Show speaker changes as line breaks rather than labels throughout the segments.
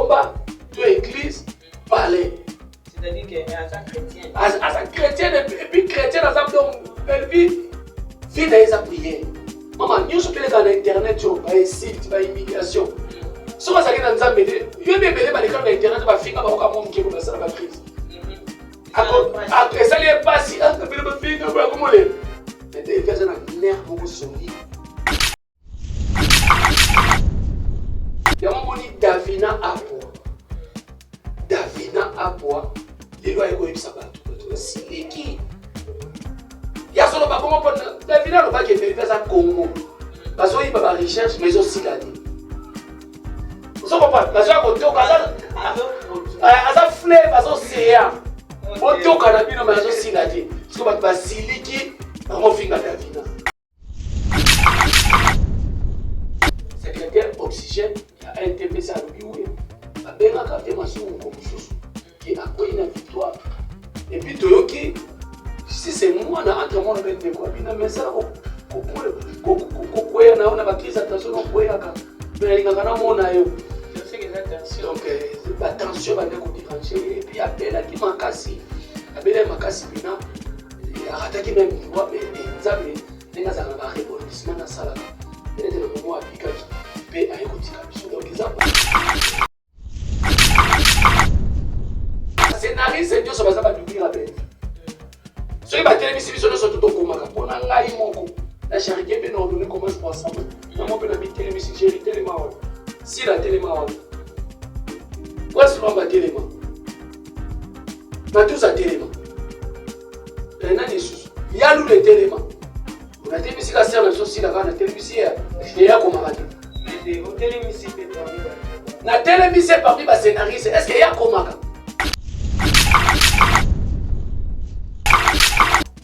ngomba, tu église, palais.
C'est-à-dire qu'elle est chrétien.
Chrétien et puis chrétien dans sa belle vie. Vie dans prière. Maman, nous sommes dans internet, tu vas essayer, tu vas immigration. Si on s'agit dans un métier, il y a des métiers dans internet, tu vas finir par avoir un monde qui est comme ça dans la crise. Après ça, il n'y a pas si. Comment les. Mais des personnes ont l'air beaucoup solide. Il y a un moment dit Davina à bois. Davina à bois. Les lois égoïstes, ça va tout. C'est qui? Il y a seulement pas comment pour Davina, le pas qui fait ça Congo. Parce qu'il y a des recherches, mais aussi la dit. Vous comprenez? Parce que ça flève, parce que c'est un. Auto canabino mais aussi la dit. Parce que basiliki, on fait la Davina. Secrétaire oxygène, il y a un TPC à l'ouïe. La belle café maçon comme chose qui a quoi une victoire. Et puis Toyoki, si c'est moi na entre moi avec des quoi, bina mais ça ko na ba crise attention ko yaka. Mais il y a kana mona yo.
Je sais que attention.
Donc attention va ne ko déranger et puis appelle qui makasi. Appelle makasi bina. Attaquer même moi mais nzambe nenga za ba rebondissement na sala. Et le moment appliqué peut à écouter comme donc exemple. Scénariste c'est Dieu ça va pas douiller la belle. Ceux qui battent les missions sont tout au commun. Pour n'engager mon coup. La charité peut nous donner comment se passe ça. Maman peut n'habiter les missions charité les marins. Si la télé marins. Où est-ce qu'on va télé marins? Pas tous à télé marins. Il y en a des choses. Il y a l'ou les télé marins. On a des missions qui servent aussi là-bas. La télévision il y a comment rater.
Mais au télémission peut parmi.
La télévision parmi les scénaristes. Est-ce qu'il y a comment?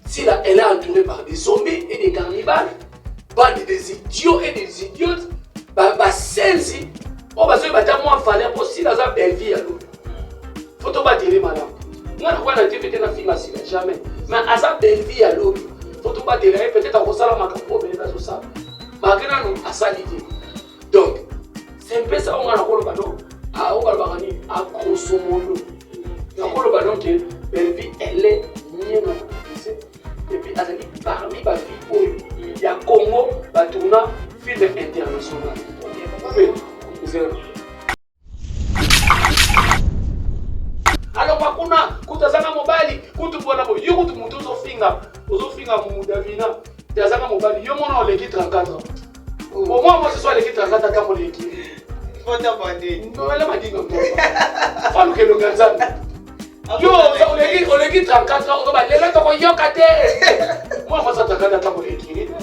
Si là, elle est entourée par des zombies et des cannibales, bande des idiots et des idiotes, celle-ci, on va se battre moins fallait pour si dans sa belle vie à l'autre. Faut pas battre les malades. Moi, je vois la TV, je ne filme jamais. Mais à sa belle vie à l'autre, faut pas battre les peut-être en ressort ma campo, mais pas ça. Malgré nous, à sa idée. Donc, c'est un peu ça, on a le ballon. On va le ballon, à grosso modo. On a le ballon que belle vie, elle est mieux. Et puis, parmi les filles, il y a Congo, il y a film international. Alors, quand tu as un mobile, quand tu vois un yo, tu montes au finger, Davina, tu as un mobile, yo, mon l'équipe 34 ans. Pour moi, ce soit l'équipe 34 ans, comme l'équipe.
Il faut t'abandonner.
Non, elle m'a dit comme toi. Il faut que le gazan. Yo, on l'équipe 34 ans, on va aller là, on y a moi, ça 34 ans,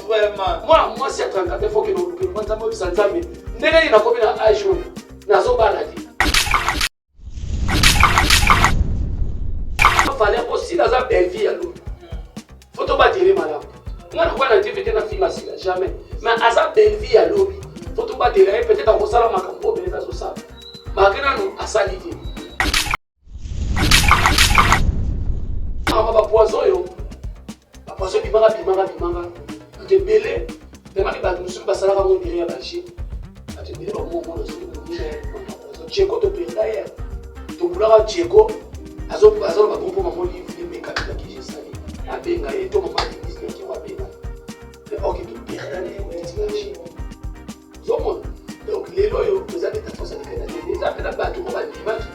Vraiment.
Moi, c'est 34 ans, il faut que nous le fassons. Moi, ça me dit, il y a combien d'âge? Il y a baladi. Il fallait aussi dans sa belle vie à l'autre. Il faut pas tirer malade. Moi, je vois la TV, je ne filme jamais. Mais à sa belle vie à l'autre, il faut pas tirer. Peut-être qu'on va faire ma campo, mais ça, ça. Malgré nous, à sa idée. Poison yo. Poison bimanga. Tu es belé. Tu m'as dit que nous sommes pas là avant de dire la Chine. Tu dis au moment où nous sommes Tcheko te perd d'ailleurs. Tu voulais Tcheko. Azo va comprendre maman livre de mes capitales qui j'ai sali. La benga et toi maman dit qui va benga. Mais ok tu perds d'ailleurs la Chine. Zomo. Donc les loyaux vous avez ta force à dire les appels à battre on va dimanche.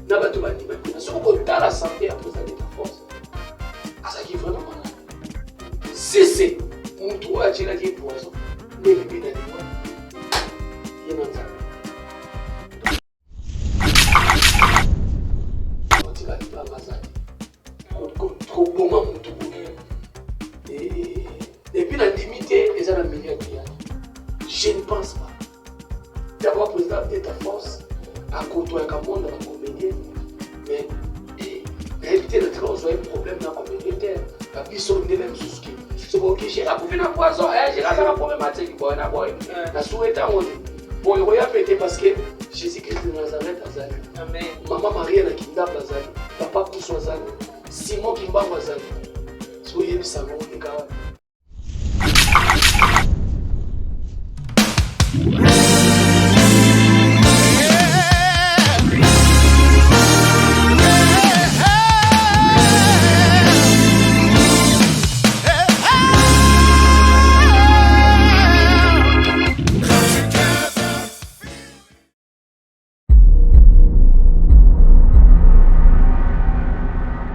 Na battu ba dimanche. Si on dans la santé après ça ta force. Ça qui est vraiment malade. Si c'est mon trou à tirer qui est poison, mais le bébé d'animaux, il est dans ça. Quand il a dit à Mazali, trop bon à mon trou. Et puis la limité, ils ont un milliard. Je ne pense pas. D'abord, président de ta force, à côtoyer un monde, à convenir, mais éviter de trouver un problème dans la communauté. La personne n'est même sous qui. C'est pour que j'ai la couvée d'un poison, j'ai la problématique. Bon, la souhaité à mon bon, il y a pété parce que Jésus-Christ de Nazareth a zali.
Amen.
Maman Marie a Kinda a zali. Papa Pousse a zali. Simon Kimba a zali. Soyez bizarre, les gars.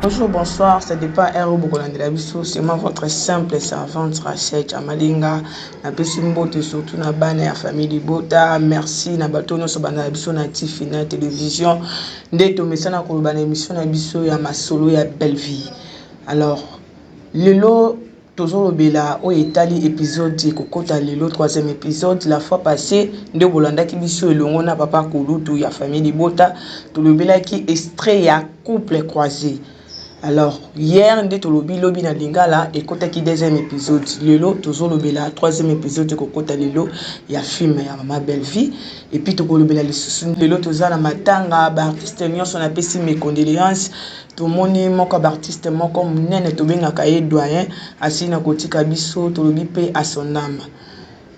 Bonjour, bonsoir, ça dépend R. Bokolande la biso, c'est moi votre simple servante Rachel Chamalinga, na Pessimbote surtout na bana ya famille Bota, merci na bato nyonso bana biso na TV na télévision, ndeto mesana ko bana émission na biso ya masolo ya belle vie. Alors, lelo toujours bela o etali épisode kokota lelo troisième épisode la fois passée nde bolanda ki biso elongo na papa Kulutu ya famille Bota, to le bela ki extrait ya couple croisé. Alors, hier, nous avons vu na Lingala et quand il deuxième épisode, lelo toujours le bela troisième épisode de Kokota lelo, il y a film ya Maman Belle Vie et puis tout le bela lelo toujours la matanga ba artiste nyo son appelé mes condoléances tout moni moko ba artiste moko munene to benga kaye doyen asina kotika biso to lobi pe à son âme.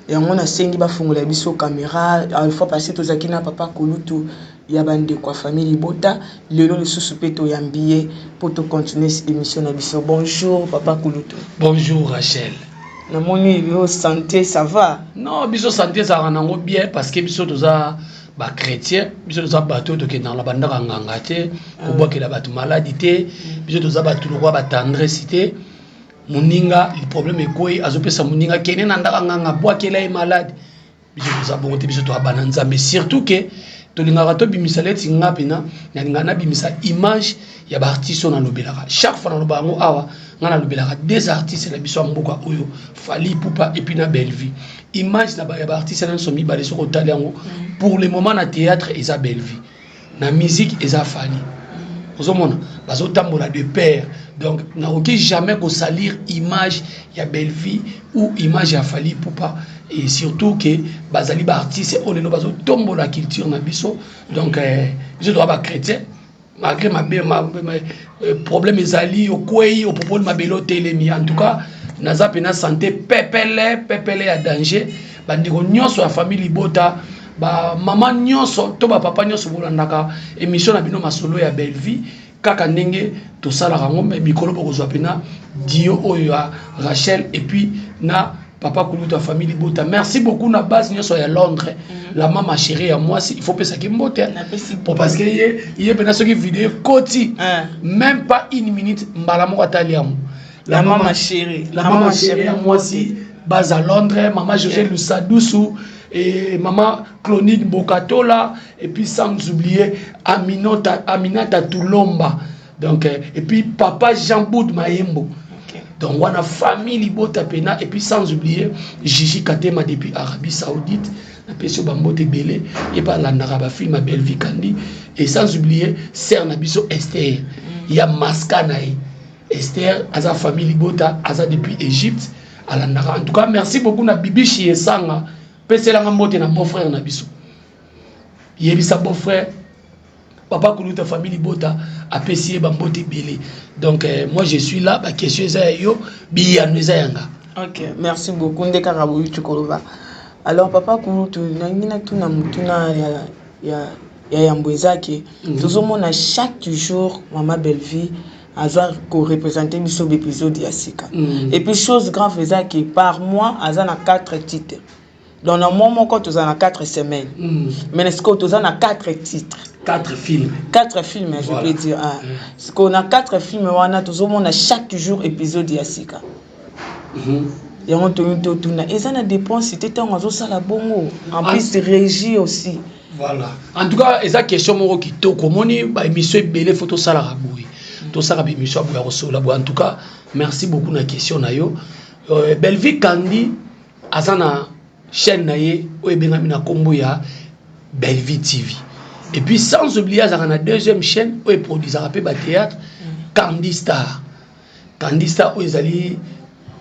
Et on a sengi ba fungola biso caméra une fois passé to zakina papa Kulutu ya bande kwa famille Bota lelo le sous-peto yambié pour te continuer cette émission na biso. Bonjour papa Kulutu.
Bonjour Rachel.
Na moni yo santé ça va?
Non, biso santé ça ranango bien parce que biso toza ba chrétien, biso toza bato to ke dans la banda nganga te, ko boke la bato maladie te, biso toza bato lo ba tendresse te. Muninga le problème est quoi azopesa muninga kene na ndaka nganga boke la malade. Biso toza bongo te biso to abananza mais surtout que tolingaka to bimisa leti ngapina na na bimisa image ya ba artiste na lobelaka chaque fois na lobango awa ngana lobelaka des artistes na biso mboka oyo Fally Ipupa et puis na Belle Vie image na ba artiste na somi ba leso kotali yango pour le moment na théâtre eza Belle Vie na musique eza Fally ozomona bazo tambola de pair donc na oki jamais ko salir image ya Belle Vie ou image ya Fally Ipupa et surtout que bazali ba artiste on no bazo tombo la culture na biso donc je dois ba chrétien malgré ma problème ezali au kwei au propos de ma belo telemi en tout cas naza pena santé pepele ya danger bandiko nyonso ya famille Bota ba maman nyonso to ba papa nyonso bolandaka émission na bino masolo ya Belle Vie kaka ndenge to sala ngombe mikolo bokozwa pena dio oyo ya Rachel et puis na papa Kulutu famille Bota. Merci beaucoup na base nyonso ya Londres. La maman chérie à moi il faut penser qu'il mbote pour parce que il est pena soki vidéo koti même pas une minute mbala moko ataliamu.
La maman chérie
à moi si base à Londres, maman José Lusadoussou et maman Clonique Bokatola et puis sans oublier Aminata Toulomba. Donc et puis papa Jean Boud Mayembo. Donc on a famille Bota pena et puis sans oublier Gigi Katema depuis Arabie Saoudite, la personne Bambote Belé et par la Naraba film Belle Vie Kandi et sans oublier Sœur Nabiso Esther. Il y a Maskanaï Esther Aza famille Bota Aza depuis Égypte à la Nara. En tout cas merci beaucoup na Bibi Chiesanga peselanga mbote na beau frère Nabiso. Yebisa beau frère papa Kulutu famille Bota a payé bambote belé. Donc moi je suis là, ba question za yo biyano za yanga.
OK, merci beaucoup ndeka rabu tukoloba. Alors papa Kulutu nangina tuna mutuna ya yambwezaki tozomona chaque jour Maman Belle Vie aza ko représenter biso l'épisode ya sika. Et puis chose grave ezaki par mois azana 4 titres. Dans le moment quand tu as 4 semaines. Mais est-ce que tu as 4 titres?
4 films.
4 films, je peux dire. Parce qu'on a 4 films, on a chaque jour épisode de Yassika. Et on tourne. Et ça n'a dépense, c'était un oiseau salabongo. En plus, régie aussi.
Voilà. En tout cas, esa question moko kitoko moni ba émission belé photo sala raboué. To sala bi émission abouya rosola bo. En tout cas, merci beaucoup na question na yo. Belle Vie Kandi azana chaîne naie ou ebengami na kombo ya Belle Vie TV. Et puis sans oublier azana deuxième chaîne où produisera pe ba théâtre Candy Star. Candy Star où ezali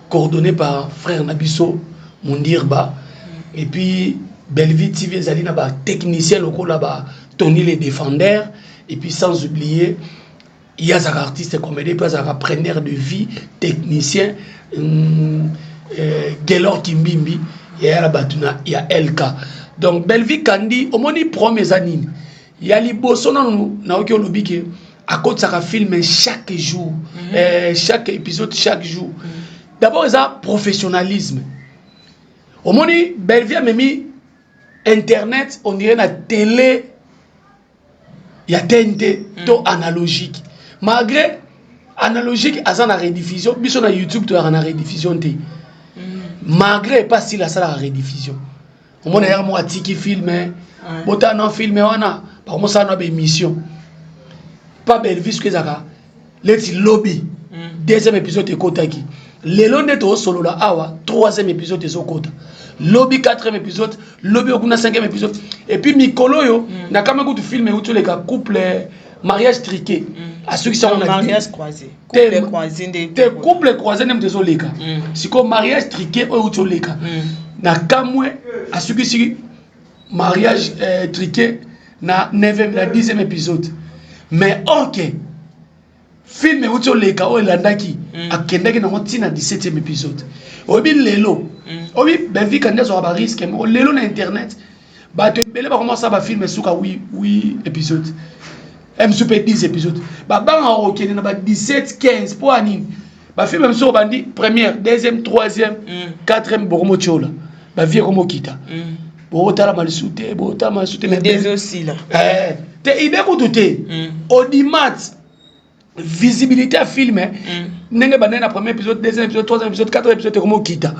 coordonné par frère Nabiso Mundirba et puis Belle Vie TV ezali na ba technicien locaux là-bas Tony les défendeurs et puis sans oublier il y a des artistes comédien puis des preneurs de vie technicien Gelor Kimbimbi il y a la batuna il y a LK donc Belle Vie Kandi au moni premier anine il y a li bosona na oki olobike à côté ça film chaque jour chaque épisode chaque jour d'abord ça professionnalisme au moni Belle Vie a mis internet on dirait la télé il y a TNT to analogique malgré analogique à la rediffusion biso na YouTube to na rediffusion te malgré pas si la salle la rediffusion au moins hier moi tiki filmé bota non filmé wana par moi ça na be émission pas belle vis que zaka let's lobby deuxième épisode de Kotaki lelo ndeto solo la awa troisième épisode de Zokota lobby quatrième épisode lobby okuna cinquième épisode et puis mikolo yo na kama ko tu filmer ou tu les gars couple mariage triqué à ceux qui sont en
mariage croisé couple croisé
des couples croisés nem désolé ka si comme mariage triqué ou tu les gars na kamwe à ceux qui sont mariage triqué na 9e na 10e épisode mais OK film où tu les gars ou landaki akendaki na motina 17e épisode obi lelo obi ben vi quand zo ba risque mais lelo na internet ba te belé ba commencer ba filmer suka oui épisode super 10 épisodes ba banga okene na ba 17 15 pour anine ba film même sur bandi première deuxième troisième quatrième bokomo chola ba vie comme kita botala malisute mais
des aussi là
te ibe ko douter audimat visibilité à film nenge ba na premier épisode deuxième épisode troisième épisode quatrième épisode comme kita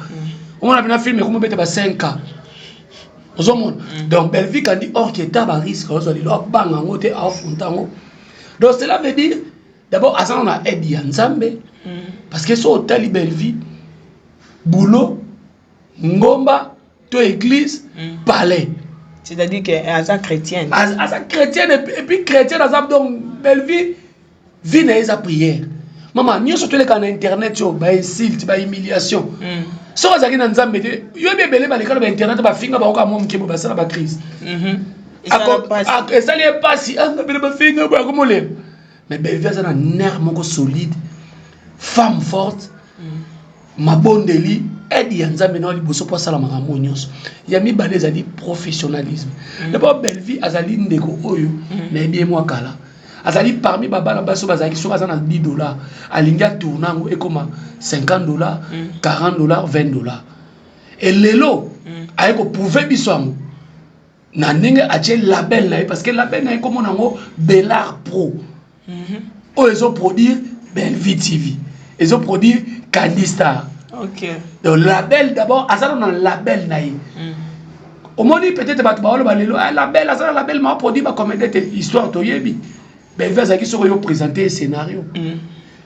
on a bien filmé comme bete ba 5 ans donc Belvi quand dit or qui est à risque bang en côté à fontango donc cela veut dire d'abord à ça on a aidé Nzambe parce que so tali Belvi boulot ngomba to église palais
c'est-à-dire que à ça chrétienne
et puis chrétienne à ça donc Belvi vit na sa prière maman nous surtout les canaux internet yo ba insulte ba humiliation so azaki na Nzambe te yo bebele ba lekala ba internet ba finga ba ko mom kebo ba sala ba crise ça n'est pas si bebele ba finga ba ko molem mais Belvi ça na nerf moko solide femme forte mabondeli aide ya Nzambe na liboso po sala makambo nyonso ya mibale ezali professionnalisme d'abord Belvi azali ndeko oyo na bien moi kala azali parmi baba na baso bazaki so bazana $10 alinga tournango et comme $50 $40 $20 et lelo ayeko prouver biso na ndenge atie label na parce que label na comme nango Bellar Pro o ils ont produire Belvi TV ils ont produire Candy Star
OK
donc label d'abord azalo na label na au moins peut-être ba ba lelo label azalo label ma produit ba comédie histoire to yebi Belvi azaki soko yo présenter scénario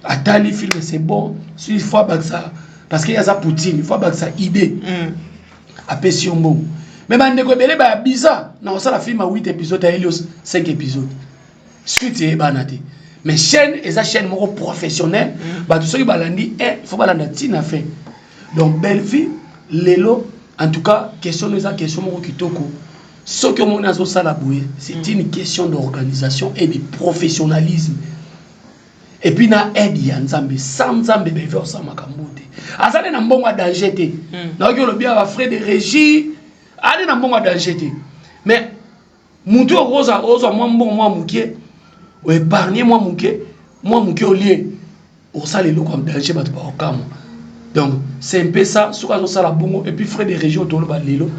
atali film c'est bon il faut ça parce qu'il y a ça Poutine il faut ça idée après siombo mais bandeko belé ba bizarre na ça la film à 8 épisodes à Helios 5 épisodes suite et banati mais chaîne eza chaîne moko professionnelle ba tout soki balandi faut balanda tina fait donc Belvi lelo en tout cas question eza question moko kitoko ce que mon azo salaboué c'est une question d'organisation et de professionnalisme et puis na aide ya Nzambe sans Nzambe Belvi ça makambote azali na mbongo danger te na ko lo bien ba frais de régie ali na mbongo danger te mais mutu rosa moi mbongo moi mukie o épargner moi mukie au lieu au sale le comme danger ba to ba okamo donc c'est un peu ça ce qu'on sala bongo et puis frais de régie to lo ba lelo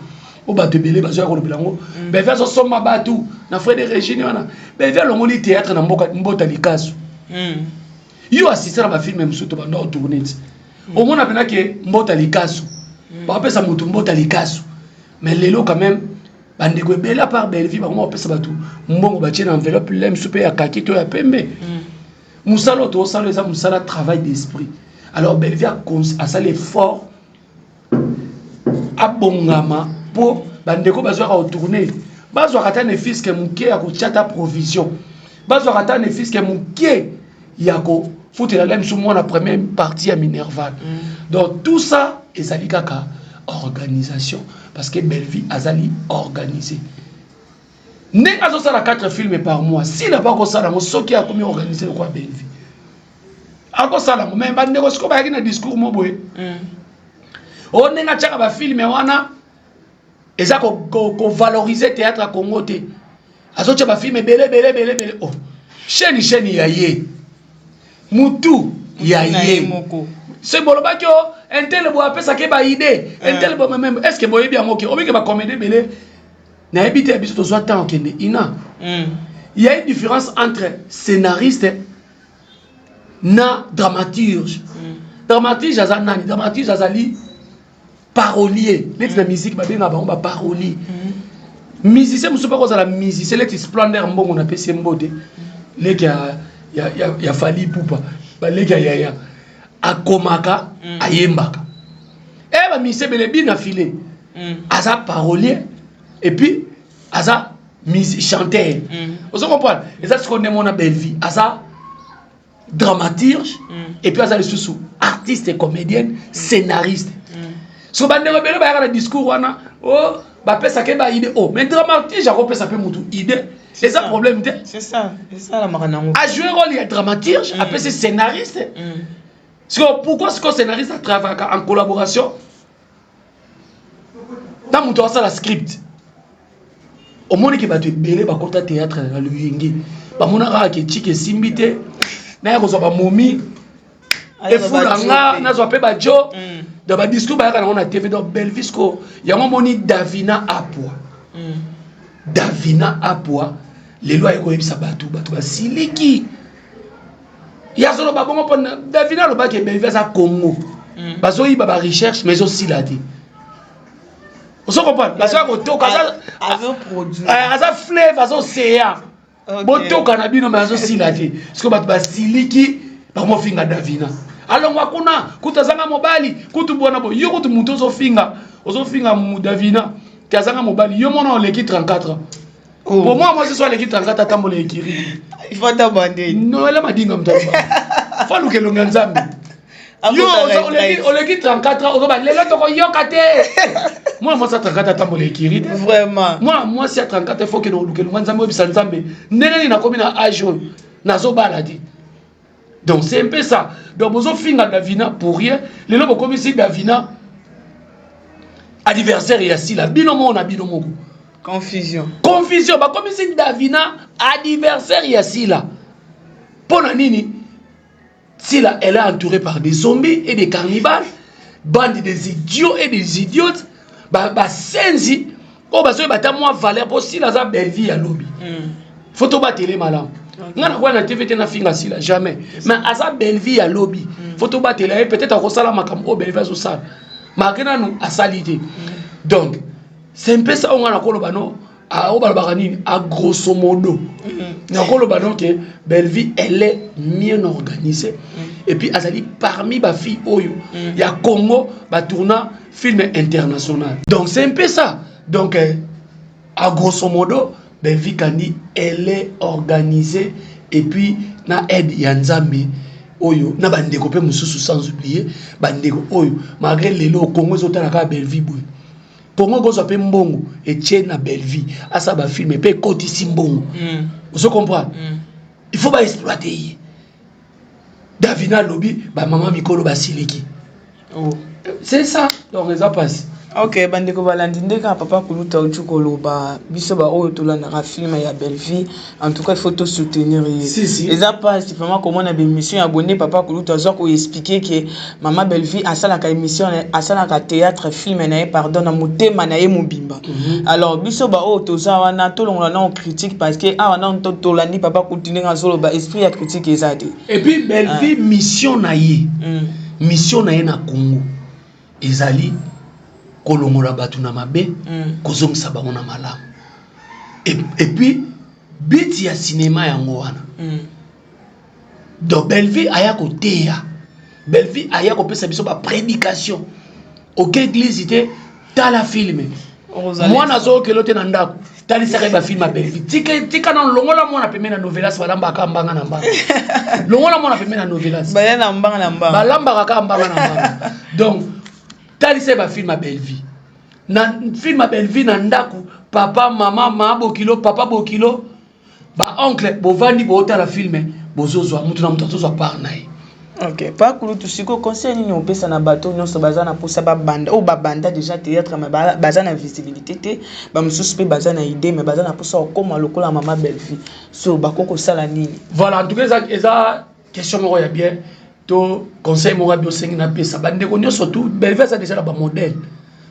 o ba te belé ba zo ko lo bilango Belvi so soma ba tout na frais de régie ni wana Belvi lo ngoli théâtre na mbota likasu yo assisté à ma film même surtout pendant tourner au moins on a que mbota likasu ba apesa sa mutu mbota likasu mais lelo quand même bandeko bela par Belvi ba comment apesa ba tout mbongo ba tiena enveloppe lem super ya kaki to ya pembe musalo to salo ça musala travail d'esprit alors Belvi a ça l'effort a bongama pour bandeko ba zo ka tourner ba zo ka tane fils que muke ya ko chata provision ba zo ka tane fils que muke ya ko faut la lème sur moi la première partie à Minerval donc tout ça ezali kaka organisation parce que Belvi azali organisé n'est pas ça la 4 films par mois si n'a pas comme ça la soki a commis organisé quoi Belvi a comme ça la même bande ko sko ba na discours mo boy on n'est nga chaka ba film wana eza ko valoriser théâtre à Congo te azo cha ba film belé oh chaîne ya yé mutu ya yé c'est bon ba kyo un tel bo apesa ke ba idée un tel bo même est-ce que boye bien OK obi ke ba comédie belé na habité biso to soit temps kende ina il y a une différence entre scénariste na dramaturge. Dramaturge aza nani? Dramaturge azali parolier. Let's la musique ba benga ba parolier. Musicien muso pas la musicien let's splendeur mbongo na pesi mbode. Leki ya fali pupa. Ba leki ya akomaka ayembaka. Eh ba musicien bele bien affilé. Aza parolier et puis aza chanteur. Vous comprenez? Et ça ce qu'on aime on belle vie. Aza dramaturge et puis aza le sous artiste et comédienne, scénariste. So bande rebelle ba la discours wana oh ba pesa ke ba idée oh mais dramaturge a repesa pe mutu idée. C'est ça problème te.
C'est ça la maranango.
A jouer rôle il dramaturge, après c'est scénariste. Pourquoi ce que scénariste a travaillé en collaboration? Dans mon tour ça la script. Au monde qui va te belé ba kota théâtre na le yenge. Ba mona ka ke chike simbite. Na ya ko so ba momi. Et fulanga na zo pe ba jo. De ba discours ba ka na TV dans Belvisco. Ya moni Davina Apua. Davina Apua. Les lois ko yebisa batu ba siliki. Ya solo ba bongo pona Davina lo ba ke Belvisa Congo. Ba zo yi ba recherche mais aussi la dit. Vous comprenez? Parce que vous produit. Aza fleuve, aza océan. Boto kanabino mais azo silati. Parce que ba siliki ba mo finga Davina. Alors wakuna kutazanga mobali kutu bona bo yo kutu muto zo finga mu Davina kazanga mobali yo mona oleki 34. Pour moi ce soit l'équipe 34 tambo le ekiri.
Il faut t'abandonner.
Non, elle m'a dit comme ça. Faut nous que l'on nzambe. Yo oleki 34 ans ozoba lelo toko yokate. Moi ça 34 tambo le ekiri.
Vraiment.
Moi si à 34 il faut que nous luke l'on nzambe obisa nzambe. Ndenge na komi na âge na zo baladi. Donc c'est un peu ça. Donc bozo finga Davina pour rien. Lelo bo komi si Davina anniversaire ya si la binomo na binomo.
Confusion.
Bah comme si Davina anniversaire ya Sila. Pona nini? Sila elle est entourée par des zombies et des cannibales, bande des idiots et des idiotes. Bah senzi. Oh bah ça bah t'as moins valeur pour Sila za belle vie à lobby. Photo ba télé malam. Ngana kwa na TV tena finga Sila jamais. Mais à sa belle vie à lobby. Photo ba télé peut-être à kosala makam o belle vie zo sala. Makena nous à salité. Donc c'est un peu ça on a koloba no a obalbaranini a grosso modo na koloba donc Belleville elle est bien organisée et puis azali parmi ba filles oyo ya Congo ba tourna film international donc c'est un peu ça donc a grosso modo Belleville kandi elle est organisée et puis na aide ya Nzambe oyo na bandeko pe mususu sans oublier bandeko oyo malgré lelo Congo ezotala ka Belleville boy pour moi gozo pe mbongo et tient na Belleville à ça ba film pe kotisi mbongo vous comprenez il faut ba exploiter Davina lobby ba maman mikolo ba siliki c'est ça donc ça passe.
Ok, bandeko balandi ndeka papa kuluta uchukolo ba biso ba oyo tolanda ka film ya Belleville en tout cas il faut te soutenir
si.
Et ça passe vraiment comment on a émission abonné papa kuluta zo ko expliquer que maman Belleville a sala ka émission a sala ka théâtre film na pardon na motema na ye mobimba. Alors biso ba oyo toza wana tolongola na on critique parce que ah wana on tolandi papa kuluta nga zolo ba esprit ya critique ezade.
Et puis Belleville mission na ye na Congo ezali kolongola batu na mabe kozongisa bango na malamu et puis biti ya cinéma yango wana donc Belleville aya koteya Belleville aya kopesa biso ba prédication OK église ite tala filme mwana zo kelote na ndako tali saka ba film Belleville tika na longola mwana pemena novelas balamba ka mbanga na mbanga longola mwana pemena novelas
bayana mbanga na mbanga
balamba ka mbanga na mbanga donc tali saka ba film Belleville na film Belleville na ndaku papa mama mabokilo papa bokilo ba oncle bovandi botala filme bozozwa mutu na mutu azozwa par naye.
Ok, pas que tout ce qu'on conseille ni on peut ça na bateau non ça bazana pour ça ba banda ou ba banda déjà théâtre mais bazana visibilité té ba mususu pe bazana idée mais bazana pour ça comme lokola maman Belleville so ba koko sala nini.
Voilà, en tout cas ça question mo ya bien to conseil mo rabio sengi na pesa bande ko nyo surtout Belleville ça déjà la ba modèle.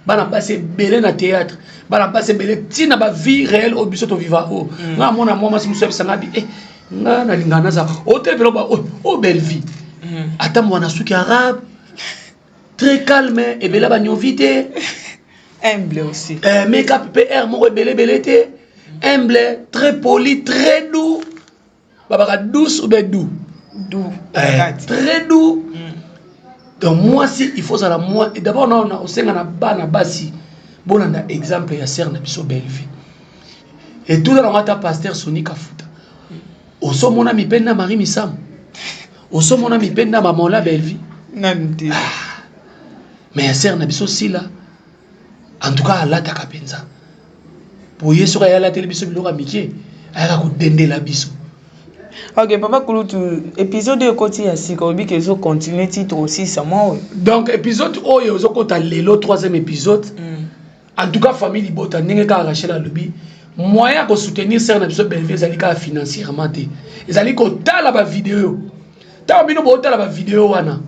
Bana passer belé na théâtre bana passer belé tina ba vie réelle au biso to viva o nga mona moi si mususu sanga bi nga na lingana za hôtel velo ba o Belleville ata mwana suki arabe très calme ebele banyovi te
humble aussi
make-up PR moko ebele te humble très poli très doux babaka douce ou bien doux très doux donc moi si il faut ça la moi d'abord on a osenga na bana basi bonanda exemple ya sœur na biso Bellevie et tout dans la pasteur Sonika Futa oso mona mipenda Marie Misam oso mona mipenda mamola Bellevie
namdi
mais sœur na biso sila en tout cas alata kapenza pour yeso ya la télévision biloko mikie aya ko dendela biso.
Ok, Papa Kulutu, épisode de côté ya sikobi que zo continuer titre aussi ça moi.
Donc épisode oyo zo kota lelo troisième épisode. En tout cas famille Libota ndenge ka Rachel alobi moyen ko soutenir sœur na biso Bellevie zali ka financièrement te. Ezali ko tala ba vidéo. Ta bino bo tala ba vidéo wana.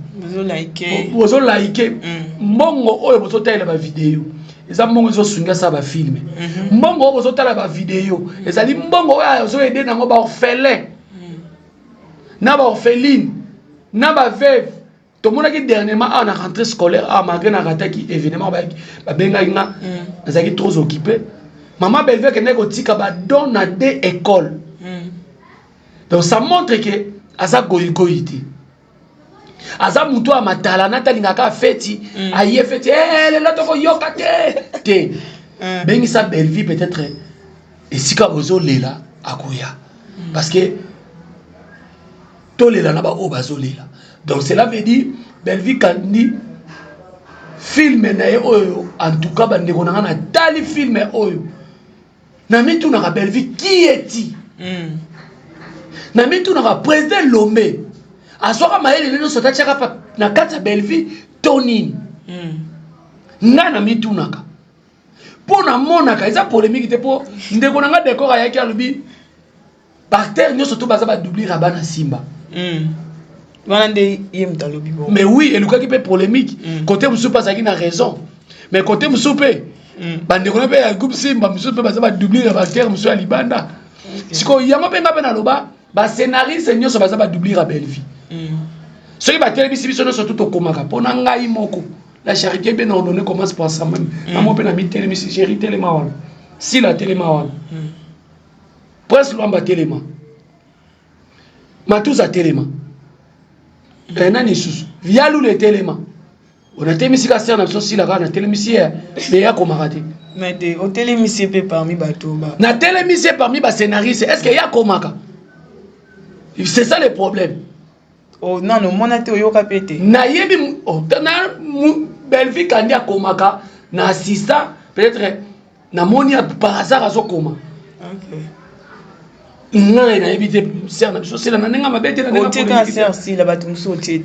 Bozo like. Mbongo oyo bozo tala ba vidéo. Eza mbongo zo sunga sa ba film. Mbongo oyo bozo tala ba vidéo. Ezali mbongo oyo zo aider nango ba orphelin. Na ba orpheline, na ba veuve. Tout le monde qui dernièrement a une rentrée scolaire, malgré la rentrée qui événement, ba benga inga, ils trop occupés. Maman Bellevie qui n'est qu'au tika ba donne à des écoles. Donc ça montre que asa goïgoïti. Asa muto a matala natali ngaka feti, aye feti, le là toko yoka te. Bengi sa Bellevie peut-être et si ka bozo lela akuya. Parce que tolela na ba obazolela. Donc cela veut dire Bellevie kandi film na oyo en tout cas bande ko na tali film oyo. Na mitu na Bellevie qui est-il? Na mitu na président Lomé. Asoka maele lelo sota chaka na kata Bellevie Tony. Nga na mitu naka. Po na monaka eza polémique te po ndeko na décor ya ki alubi. Par terre nyo surtout baza ba doubler rabana Simba. Mais oui, et le cas qui peut polémique, côté Moussou pas qui n'a raison. Mais côté Moussou peut, bande qu'on appelle un groupe Simba, Moussou peut pas doubler la bactérie Moussou à Libanda. Si qu'on y a pas peine à l'oba, bah scénariste seigneur ça va doubler la Bellevie. Ce qui va téléviser surtout au Komaka, pour n'engager moko. La charité bien ordonnée commence par ça même. À mon peine à mi télévision, chérie télémawan. Si la télémawan. Presque l'on bat téléma. Matous à téléma. Nani sous via le téléma. On a télémissi la sœur na sosi la gana télémissi mais ya komarate.
Mais au télémissi pe parmi bateau ba.
Na télémissi parmi ba scénariste est-ce que ya komaka? C'est ça le problème.
Oh non non mon ate oyoka pété. Na
yebi oh na Bellevie kandi ya komaka na assistant peut-être na moni par hasard azokoma. OK. Non, il a évité c'est la nanenga mabete na nenga
politique c'est si la batumso té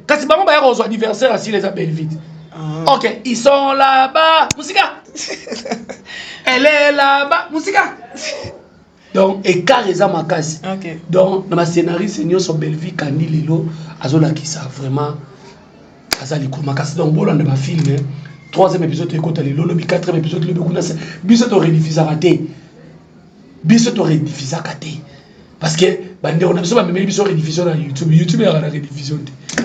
kasi bango ba yako anniversaire si les appelle vite. OK, ils sont là-bas musika. Elle est là-bas musika. Donc écart eza makasi. OK. Donc na scénariste nyo so Bellevie kandi lelo azola ki ça vraiment azali ko makasi donc bolanda ba film 3e épisode ekota lelo le 4e épisode le kuna biso to rediffuser raté. Biso to rediffuser raté. Parce que bande on a besoin de biso rediffusion na YouTube. YouTube ya la rediffusion.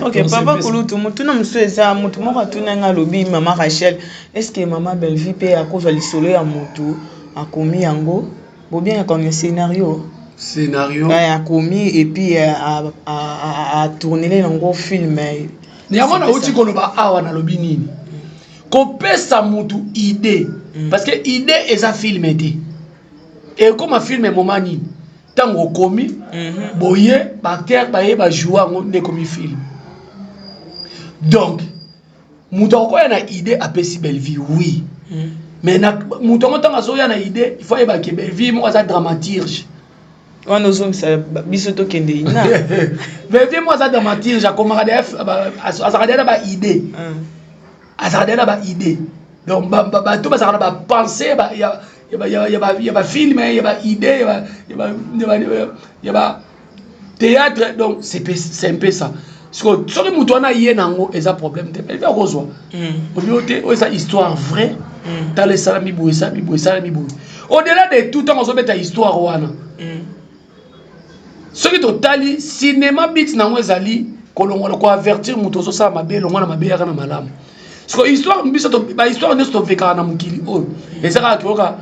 OK, papa Kulutu mutu na muso eza mutu moko atuna nga lobi maman Rachel. Est-ce que maman Bellevie pe a cause li solo ya mutu akomi yango? Bo bien comme scénario.
Scénario.
A commis et puis a tourner les longs films.
Niamo na uti koloba awa na lobi nini. Ko pesa mutu idée parce que idée eza filmé té. Et comme un film moment nini tango komi boye acteur baye ba jouer nde komi film. Donc mutu ko na idée apesi Bellevie oui. Mais na mutu ko tanga so ya na idée il faut yeba ke Bellevie mo za dramaturge.
On nous sommes biso to kende ina.
Bellevie mo za dramaturge a komaka def azakadela ba idée. Azakadela ba idée. Donc ba to ba zakana ba penser ba il y a film, il y a idée, il y a théâtre, donc c'est un peu ça. Parce que si on a un problème, il va rejoindre. On a une histoire vraie, dans les salami bouissa. Au-delà de tout, on a une histoire. Ce qui est total, cinéma bit na mwezali kolongola ko avertir muto so sa mabe longola mabe ya kana malamu so histoire mbiso to ba histoire ne sto veka na mukili o ezaka kioka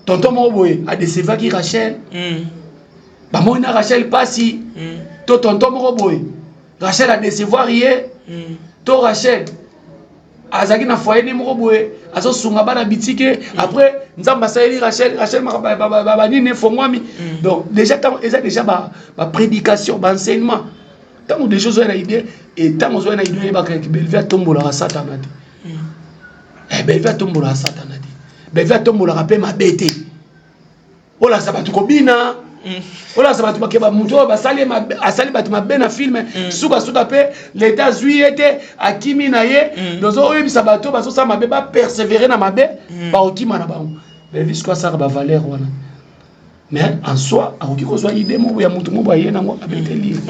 tonton mo boye a décevoir ki Rachel ba mona Rachel pasi to tonton mo boye Rachel a décevoir hier to Rachel azaki na foyer ni mo boye azo sunga bana bitike après nzamba saeli Rachel ba ni ne fongwami donc déjà eza déjà ba prédication ba enseignement tant des choses on a idée et tant on a idée ba que Bellevue tombola ka satana te Bellevue tombola ka satana te Bellevue tombola ka pe mabete ola sabatu kobina ola sabatu bakeba muto basali asali batu mabe na film suka pe l'état juillet akimi na ye dozo oyebisa bato baso sa mabe ba persévérer na mabe ba okima na bango Bellevue quoi ça ba valeur wana. Mais en soi,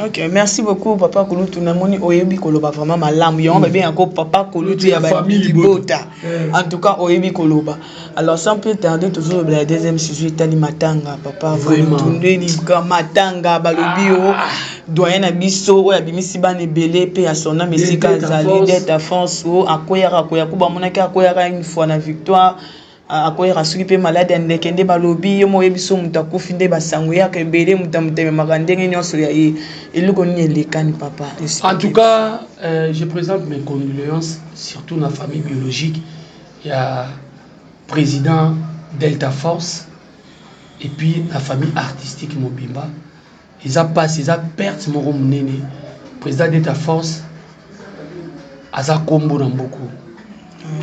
ok, merci beaucoup, Papa Kouloutou. Namoni Oyebi Koloba vraiment malam. Yon bien encore Papa Kouloutou ya famille Bota. En tout cas, Oyebi Koloba. Alors sans plus tarder, toujours la deuxième sujet Tali Matanga, Papa vraiment. Tourner ni Matanga balobio doyen na biso o ya bimisi bane belé pe ya sona mesika zali d'être France o akoyara kuba monaka akoyara une fois na victoire. Akoyera soki pe malade ndekende balobi yo moyebiso mutakufi nde basango yake belé mutamuteme makandenge nyonso ya ye eluko ni elekani papa.
En tout cas, je présente mes condoléances surtout na famille biologique. Il y a président Delta Force et puis la famille artistique Mobimba. Ils ont passé, ils ont perdu mon nene. Président Delta Force a combo dans beaucoup.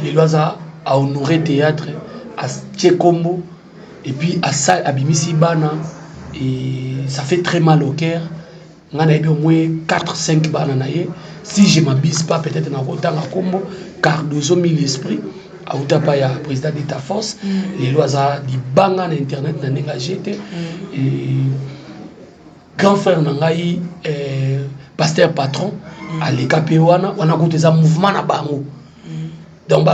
Il a honoré théâtre à Tchekombo et puis à Bimisi Bana et ça fait très mal au cœur. On a eu au moins 4-5 bana naïe. Si je ne m'abuse pas, peut-être dans le temps à Combo, car nous avons mis l'esprit. À Outapaya, président d'État Force, les lois di banga na internet na engagé et grand frère nangai pasteur patron à l'EKPOana on a goûté ça mouvement na bango donc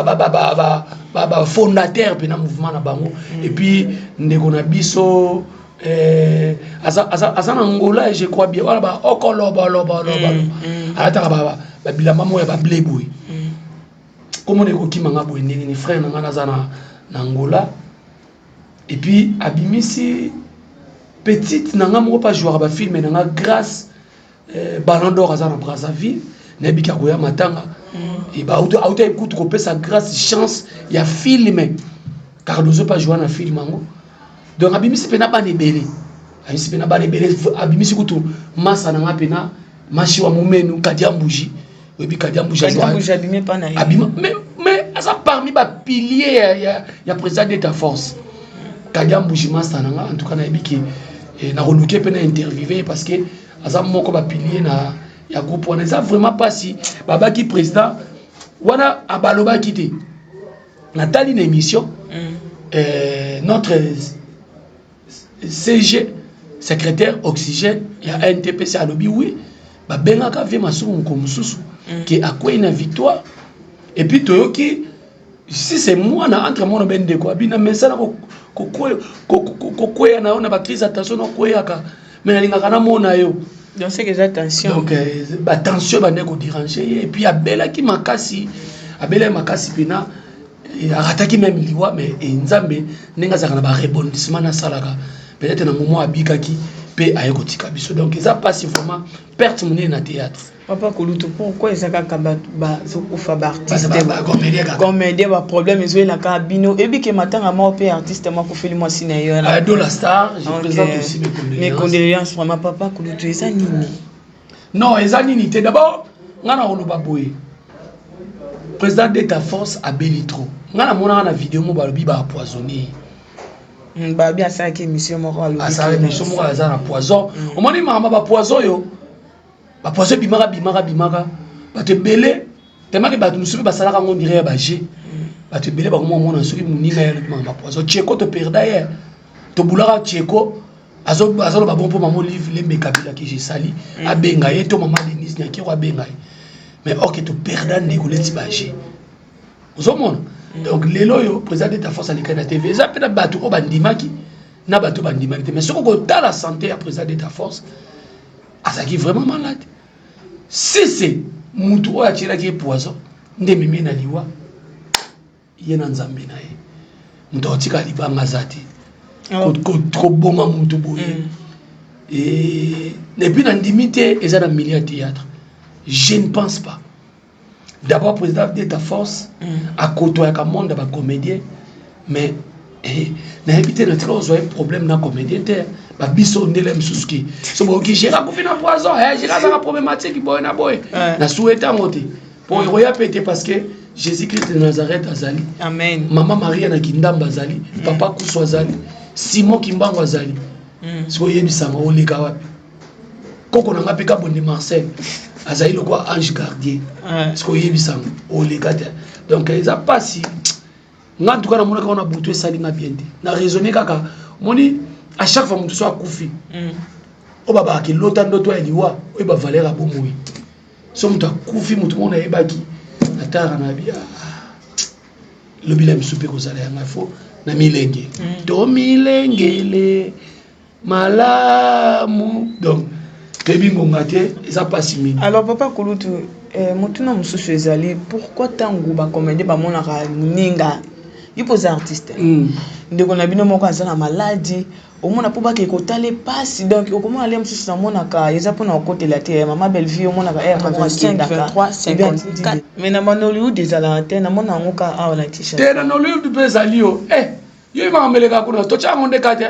fondateur pe na mouvement na bango et puis ndeko na biso asa na Angola je crois bien wala ba okoloba loba ata ba bilamba moya ba bleboy. Comment on est manga boy ni frère nanga nazana na Angola et puis abimisi petite nanga mo pas jouer ba film nanga grâce Ballon d'Or azana Brazzaville nebika koya matanga et ba auto écoute ko sa grâce chance il y a film car nous pas jouer na film mango donc abimisi pena ba nebele abimisi pena ba nebele abimisi kutu masa nanga pena mashi wa mumenu kadiambuji mais ça parmi les piliers il y a président d'État Force Kadiam Boujima Stananga en tout cas na ebiki na relouqué pe na interviewer parce que ça moko ba pilier na ya groupe on ça vraiment pas si baba qui président wana abaloba kité Nathalie une émission notre CG secrétaire oxygène il y a un NTPC à lobby oui ba benga ka vie masumu ko mususu qui a quoi une victoire et puis toyoki si c'est moi na entre moi ben de quoi bina mais ça na ko na ona ba crise attention na ko yaka mais na linga kana mona yo
donc c'est que attention
donc ba tension ba ne ko déranger et puis abela ki makasi pina arataki même liwa mais nzambe nenga za kana ba rebondissement na salaka peut-être na moment abikaki pe ayekotika biso donc ça passe vraiment perte monnaie na théâtre.
Papa Kouloutou, pourquoi ils ont artiste comédien ba problème ils ont la cabine et puis que matin à moi artiste moi ko film moi cinéaire
là de la star je présente aussi
mes condoléances vraiment Papa Kouloutou ça nini
non ça nini té d'abord ngana oloba boye président d'État Force a belitro ngana mona na vidéo mo balobi ba empoisonné
ba bien ça qui mission moko alobi
ça mission moko za na poison o moni mama ba poison yo ba poison bimaka bato belé tellement que bato musubi basala ka ngondire ya baje bato belé ba ko mona soki muninga ya ba poison Tcheko to perda hier to bulaka Tcheko azo ba bon pour maman livre les mekabila ki j'ai sali abenga ye to maman Denise nyaki ko abenga mais ok to perda ne ko leti baje ozomona donc lelo yo président d'État Force à la TV ça peut na bato ko bandimaki na bato bandimaki mais soko ko ta la santé à président d'État Force azaki vraiment malade si c'est mutu oyo atyelaki poison nde memi na liwa ye na nzambe na ye mutu akotika libanga aza te koboma mutu boye et puis na ndimi te eza na milieu ya théâtre je ne pense pas d'abord président d'état force akotoyaka monde ya bacomédien mais nayebi te natika ozwa ye problème na comédien te babiso ndele mosusu ki so boyoki géra kofi na poison géra azaka problématique boye na boye na souhaite yango te po ekoya pe te parce que Jésus Christ de Nazareth azali
amen
mama Maria na kindamba azali papa kusu azali Simon Kimbango azali so yebisanga oleka wapi koko nanga pe Kabondi Marcel azali lokwa ange gardien so yebisanga oleka te donc eza pasi nga en tout cas na mona ka na butu esali nga bien te na raisonner kaka moni à chaque fois mutu so akufi o baba ki lota ndoto ya liwa o ba valeur a bomoi so mutu akufi mutu mona yebaki atara na bia le bilan soupe ko zala ya fo na milenge to milengele malamu donc tebingo ngate eza pasi mingi.
Alors papa Kulutu mutuna mususu ezali pourquoi tangu ba comédie ba mona ka ninga il pose artiste ndeko na bino moko azana maladie omona po bake kotale passe donc okomona le mususu na mona ka eza pona okotela te mama belle vie omona ka 23 mais na Hollywood ezala te na mona ngoka awa na t-shirt
te na Hollywood pe ezalio yo ma meleka kuna to chango ndeka te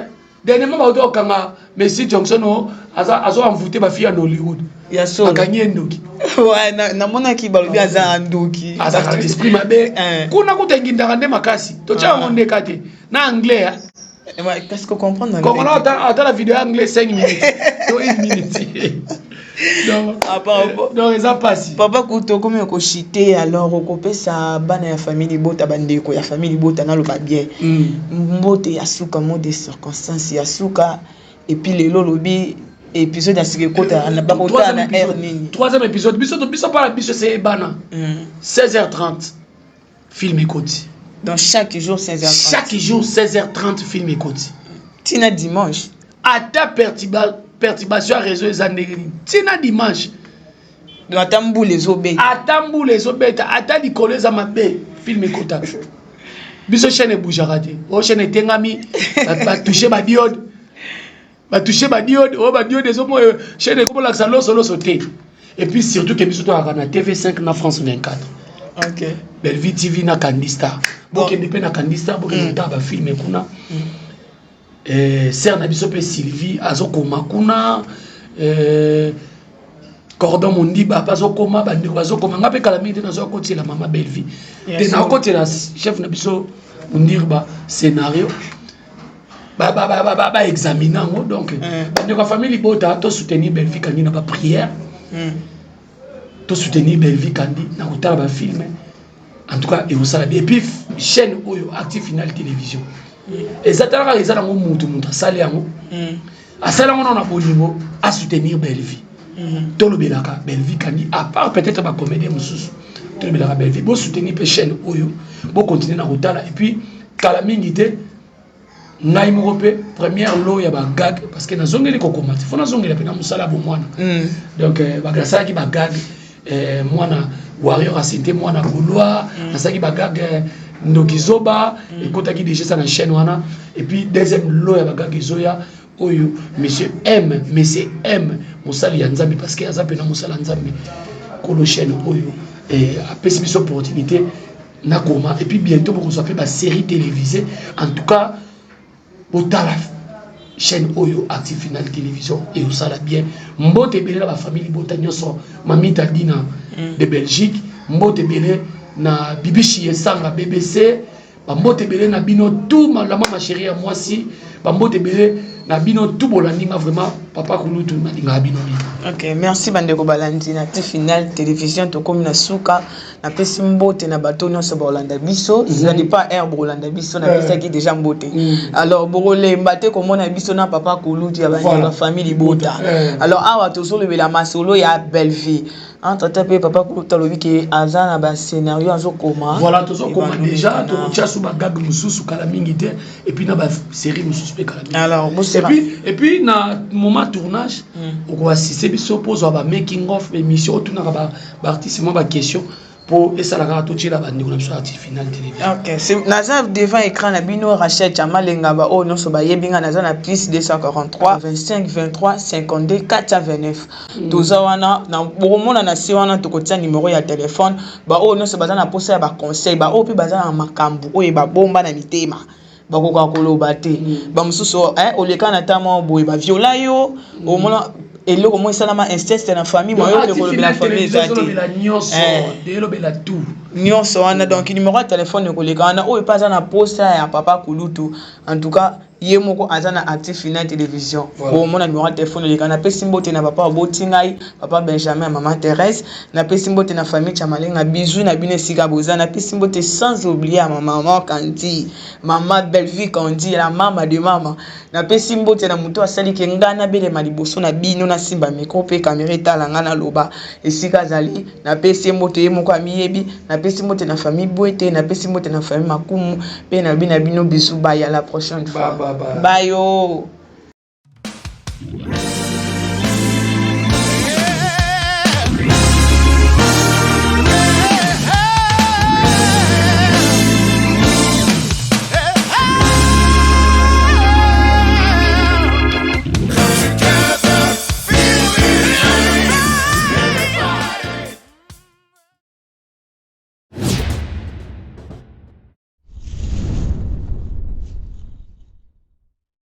dernièrement ba oto kanga Messi Johnson azo envoûter ba fille à Hollywood
ya so
akanye ndoki
ouais na mona ki balobi aza ndoki
aza l'esprit mabe kuna kutengindaka nde makasi to chango ndeka te na anglais
qu'est-ce que comprendre
comment attends la vidéo anglais 5 minutes to 1 minute donc eza pasi
papa kuto comme ko chiter alors okopesa bana ya famille bota bandeko ya famille bota na loba bien mbote ya suka mode de circonstance ya suka et puis lelo lobi épisode ya sikekota na bakota na air nini
troisième épisode biso pas la biso c'est bana 16h30 film écoute
donc chaque jour 16h30
chaque jour 16h30 film écoute
tina dimanche
ata perturbation à réseau ezandeli tina dimanche
donc atambu les obeta
ata likolo eza mabe film ekota biso chaîne ebougeaka te o chaîne etengami batouche badiode o badiode ezomo chaîne ekomolakisa loso te et puis surtout que biso toyaka na TV5 na France 24
ok
Bellevue TV na Candistar bokende mpe na Candistar bokende kotala bafilme kuna sœur na biso mpe Sylvie azokoma kuna Cordon Mondiba bazokoma bandeko bazokoma nga mpe kala mingi te nazokotela mama Bellevue te nakotela chef na biso Mondirba scénario ba examiner yango donc bandeko ya famille bota to soutenir Bellevue kandi na ba prière to soutenir Bellevue kandi na kotala ba film en tout cas et vous savez et puis chaîne oyo Active Final Télévision ezatala ka ezala ngo mutu asali yango asala ngo na bolingo a soutenir Bellevue to lobelaka Bellevue kandi à part peut-être ba comédien mususu to lobelaka Bellevue bo soutenir pe chaîne oyo bo continuer na kotala et puis kala mingi te ngai moko pe première lot ya ba gag parce que nazongeli kokomati fona zongela pe na musala bo mwana donc ba grâce ki ba gag mwana warrior asinte mwana goulois nasaki ba gag ndokizoba ekotaki déjà ça na chaîne wana et puis deuxième lot ya ba gag ezoya oyo monsieur M musali ya nzambe parce que aza pe na musala nzambe kolo chaîne oyo apesi biso opportunité na koma et puis bientôt pour qu'on soit fait ba série télévisée en tout cas otala chaîne oyo Active Final Télévision et au sala bien mbote belé la famille bota nyoso mamita dina de Belgique mbote belé na bibishi esanga BBC mbote belé na bino tout la mama chérie à moi si mbote belé na bino tout bolandinga vraiment papa Kulutu na dinga bino ni.
OK, merci bandeko balandi na Active Final Télévision to comme na suka na pesi mbote na bato nyonso bolanda biso ça n'est pas air bolanda biso na pesa qui déjà mbote alors borole mbate ko mona biso na papa Kulutu ya ba famille bota alors awa to solo bela masolo ya Bellevue entre temps pe papa kuluta lobi ke azana ba scénario azo koma
voilà tozo koma déjà to tia sous ba gag mususu kala mingi te et puis na ba série mususu pe kala mingi
alors
et puis na moment tournage on va assister biso pose ba making of émission tuna ba artiste mo ba question pour et ça la gara to tia ba ndiko na biso artiste final télévision.
OK, c'est naza devant écran na bino Rachel Chamalenga ba o no so ba yebinga naza na plus 243 25 23 52 429 toza wana na bomona na si wana to kotia numéro ya téléphone ba o no so baza na posa ya ba conseil ba o pe baza na makambu o e ba bomba na mitema bakoka koloba te ba mususu oleka na tamo boye ba viola yo o mona eloko mo esalama inceste na famille mo yo pe kolobela la famille ezate
delobela tout
nyonso wana donc numéro ya téléphone ekoleka wana oyo epa aza na posta ya papa Kulutu en tout cas ye moko aza na actif final télévision omona numéro ya téléphone eleka napesi mbote na papa aboti ngai papa Benjamin maman Thérèse napesi mbote na famille Chamalenga bisous na bino esika boza napesi mbote sans oublier maman Kandi maman Belleville Kandi la mama de mama napesi mbote na muto asali ke ngana belema liboso na bino na simba micro pe caméra etalanga na loba esika zali napesi mbote ye moko amiyebi napesi mbote na famille Bouete napesi mbote na famille Makumu pe na bino bisous bye à la prochaine fois bye yo.